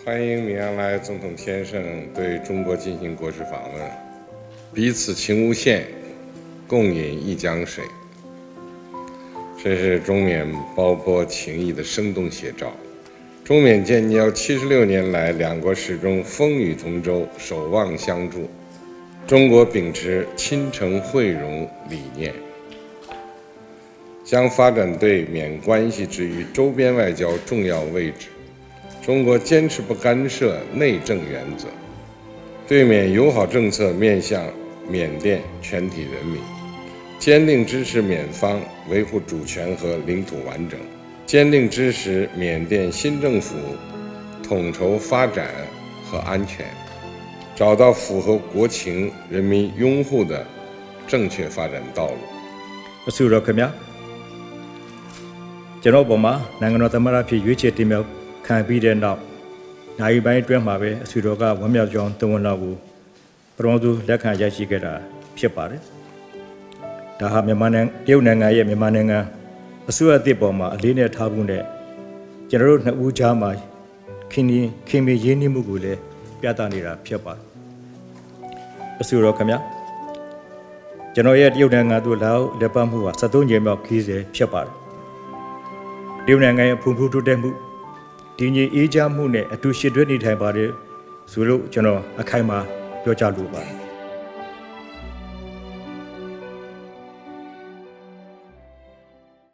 欢迎米安来总统先生对中国进行国事访问，彼此情无限，共饮一江水，这是中缅爆破情谊的生动写照。中缅建交76年来，两国始终风雨同舟，守望相助。中国秉持亲诚惠容理念，将发展对缅关系置于周边外交重要位置。中国坚持不干涉内政原则，对缅友好政策面向缅甸全体人民，坚定支持缅方维护主权和领土完整，坚定支持缅甸新政府统筹发展和安全，找到符合国情、人民拥护的正确发展道路。ဆိုတော့ခင်ဗျာကျွန်တော်ပုံမှာနိုင်ငံတော်သမ္မတဖြစ်ရွေးချယ်တင်မြှောက်ခံပြီးတဲ့နောက်နိုင်ပိုင်းအတွင်းမှာပဲအဆွေတော်ကဝမ်းမြောက်ကြောင်းတုံ့ပြန်ကိုပထမဆုံးလက်ခံရရှိခဲ့တာဖြစ်ပါတယ်။ဒါဟာမြန်မာနိုင်ငံတရုတ်နိုင်ငံရဲ့မြန်မာနိုင်ငံအစိုးရအသစ်ပေါ်မှာအလေးနဲ့ထားဖို့နဲ့ကျွန်တော်တို့နှစ်ဦးကြားမှာခင်မရင်းနှီးမှုကိုလည်းပြသနေတာဖြစ်ပါတယ်။အဆွေတော်ခင်ဗျာကျွန်တော်ရဲ့တရုတ်နိုင်ငံသို့လာရောက်လက်ပတ်မှုဟာ73ကြိမ်မြောက်ခီးစဉ်ဖြစ်ပါတယ်။တရုတ်နိုင်ငံရဲ့ဖွံ့ဖြိုးတိုးတက်မှုဒီညီအေးချမ်းမှုနဲ့အတူရှိတွဲနေထိုင်ပါတယ်ဆိုလို့ကျွန်တော်အခိုင်အမာပြောကြားလိုပါတယ်